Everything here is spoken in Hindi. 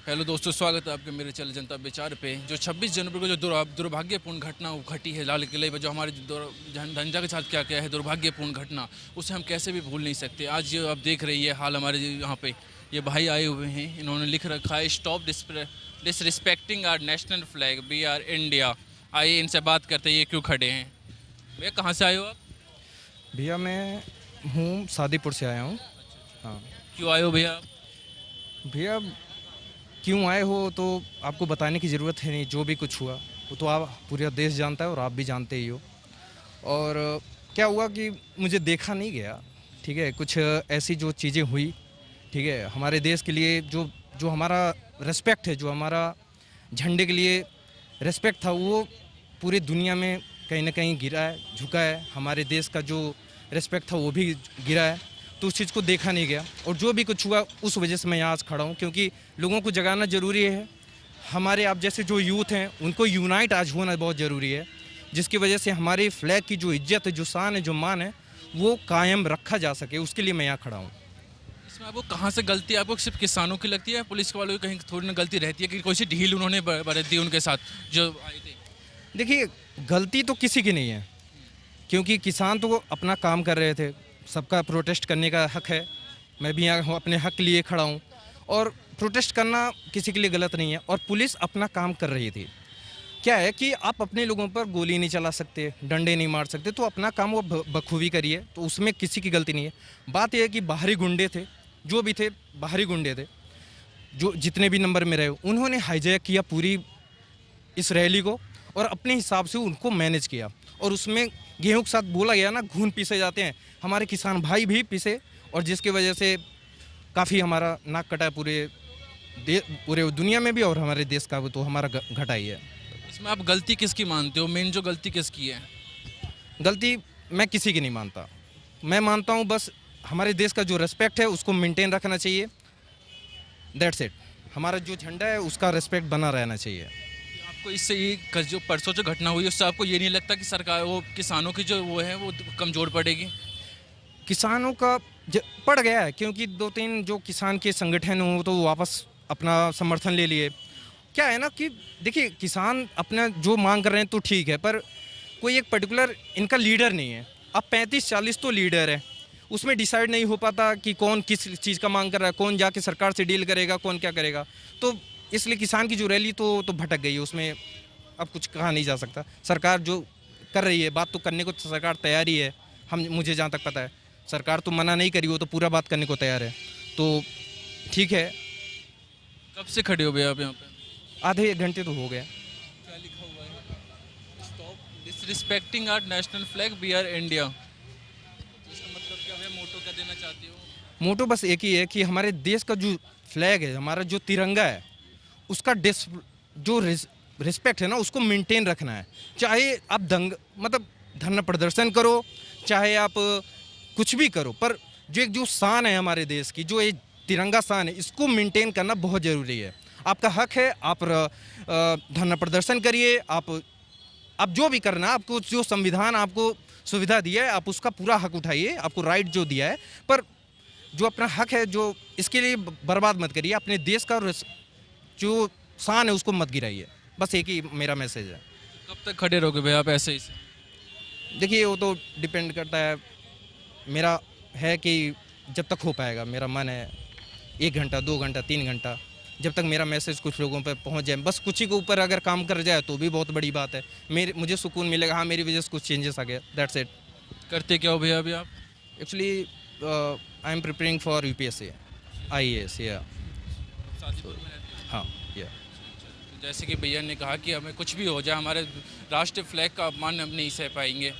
हेलो दोस्तों, स्वागत है आपके मेरे चैनल जनता विचार पे। जो 26 जनवरी को जो दुर्भाग्यपूर्ण घटना घटी है लाल किले पर, जो हमारे धंजा के साथ क्या क्या है दुर्भाग्यपूर्ण घटना, उसे हम कैसे भी भूल नहीं सकते। आज जो आप देख रही है हाल हमारे यहाँ पे, ये भाई आए हुए हैं, इन्होंने लिख रखा है stop disrespecting our national flag, we are India. आइए इनसे बात करते हैं ये क्यों खड़े हैं। भैया कहाँ से आए हो आप? भैया मैं हूँ शादीपुर से आया हूँ। हाँ क्यों आए हो भैया आप? भैया, क्यों आए हो तो आपको बताने की ज़रूरत है नहीं। जो भी कुछ हुआ वो तो आप पूरा देश जानता है और आप भी जानते ही हो। और क्या हुआ कि मुझे देखा नहीं गया, ठीक है। कुछ ऐसी जो चीज़ें हुई, ठीक है, हमारे देश के लिए जो जो हमारा रिस्पेक्ट है, जो हमारा झंडे के लिए रिस्पेक्ट था, वो पूरी दुनिया में कहीं ना कहीं गिरा है, झुका है। हमारे देश का जो रिस्पेक्ट था वो भी गिरा है। तो उस चीज़ को देखा नहीं गया और जो भी कुछ हुआ उस वजह से मैं यहाँ आज खड़ा हूँ, क्योंकि लोगों को जगाना ज़रूरी है। हमारे आप जैसे जो यूथ हैं उनको यूनाइट आज होना बहुत ज़रूरी है, जिसकी वजह से हमारी फ्लैग की जो इज्जत है, जो शान है, जो मान है, वो कायम रखा जा सके। उसके लिए मैं यहाँ खड़ा हूँ। इसमें आपको कहाँ से गलती है? आपको सिर्फ किसानों की लगती है, पुलिस वालों की कहीं थोड़ी ना गलती रहती है कि कोई सी ढील उन्होंने बरत दी उनके साथ जो आए थे? देखिए, गलती तो किसी की नहीं है, क्योंकि किसान तो अपना काम कर रहे थे। सबका प्रोटेस्ट करने का हक है। मैं भी यहाँ हूँ, अपने हक लिए खड़ा हूँ। और प्रोटेस्ट करना किसी के लिए गलत नहीं है। और पुलिस अपना काम कर रही थी। क्या है कि आप अपने लोगों पर गोली नहीं चला सकते, डंडे नहीं मार सकते, तो अपना काम वो बखूबी करिए, तो उसमें किसी की गलती नहीं है। बात यह है कि बाहरी गुंडे थे, जो भी थे बाहरी गुंडे थे, जो जितने भी नंबर में रहे, उन्होंने हाईजैक किया पूरी इस रैली को और अपने हिसाब से उनको मैनेज किया। और उसमें गेहूं के साथ बोला गया ना, घून पीसे जाते हैं, हमारे किसान भाई भी पीसे। और जिसकी वजह से काफ़ी हमारा नाक कटा है पूरे दुनिया में भी, और हमारे देश का तो हमारा घटा ही है। इसमें आप गलती किसकी मानते हो? मेन जो गलती किसकी है? गलती मैं किसी की नहीं मानता। मैं मानता हूँ बस हमारे देश का जो रिस्पेक्ट है उसको मेंटेन रखना चाहिए। That's it. हमारा जो झंडा है उसका रिस्पेक्ट बना रहना चाहिए। आपको इससे ये जो परसों जो घटना हुई उससे आपको ये नहीं लगता कि सरकार वो किसानों की जो वो है वो कमज़ोर पड़ेगी? किसानों का पड़ गया है, क्योंकि दो तीन जो किसान के संगठन हो तो वापस अपना समर्थन ले लिए। क्या है ना कि देखिए, किसान अपना जो मांग कर रहे हैं तो ठीक है, पर कोई एक पर्टिकुलर इनका लीडर नहीं है। अब 35-40 तो लीडर है, उसमें डिसाइड नहीं हो पाता कि कौन किस चीज़ का मांग कर रहा है, कौन जाके सरकार से डील करेगा, कौन क्या करेगा। तो इसलिए किसान की जो रैली तो भटक गई है। उसमें अब कुछ कहा नहीं जा सकता। सरकार जो कर रही है, बात तो करने को तो सरकार तैयार ही है। मुझे जहाँ तक पता है सरकार तो मना नहीं करी, वो तो पूरा बात करने को तैयार है। तो ठीक है। कब से खड़े हो भैया आप यहाँ पे? आधे 1 घंटे तो हो गए। क्या लिखा हुआ है? Stop disrespecting our national flag, we are India. इसका मतलब क्या है? मोटो क्या देना चाहती हो? मोटो बस एक ही है कि हमारे देश का जो फ्लैग है, हमारा जो तिरंगा है, उसका जो रिस्पेक्ट है ना, उसको मेंटेन रखना है। चाहे आप मतलब धरना प्रदर्शन करो, चाहे आप कुछ भी करो, पर जो शान है हमारे देश की, जो ये तिरंगा शान है, इसको मेंटेन करना बहुत ज़रूरी है। आपका हक है, आप धरना प्रदर्शन करिए, आप जो भी करना, आपको जो संविधान आपको सुविधा दिया है आप उसका पूरा हक उठाइए, आपको राइट जो दिया है। पर जो अपना हक है, जो इसके लिए बर्बाद मत करिए। अपने देश का जो शान है उसको मत गिराइए। बस एक ही मेरा मैसेज है। कब तक खड़े रहोगे भैया आप ऐसे ही से? देखिए, वो तो डिपेंड करता है। मेरा है कि जब तक हो पाएगा, मेरा मन है 1 घंटा, 2 घंटा, 3 घंटा, जब तक मेरा मैसेज कुछ लोगों पर पहुंच जाए। बस कुछ ही के ऊपर अगर काम कर जाए तो भी बहुत बड़ी बात है। मुझे सुकून मिलेगा, हाँ मेरी वजह से कुछ चेंजेस आ गया, दैट्स इट। करते क्या हो भैया अभी आप? Actually I am preparing for UPSC, IAS, या शादीपुर में रहते हो? हाँ, या तो जैसे कि भैया ने कहा कि हमें कुछ भी हो जाए, हमारे राष्ट्रीय फ्लैग का अपमान हम नहीं सह पाएंगे।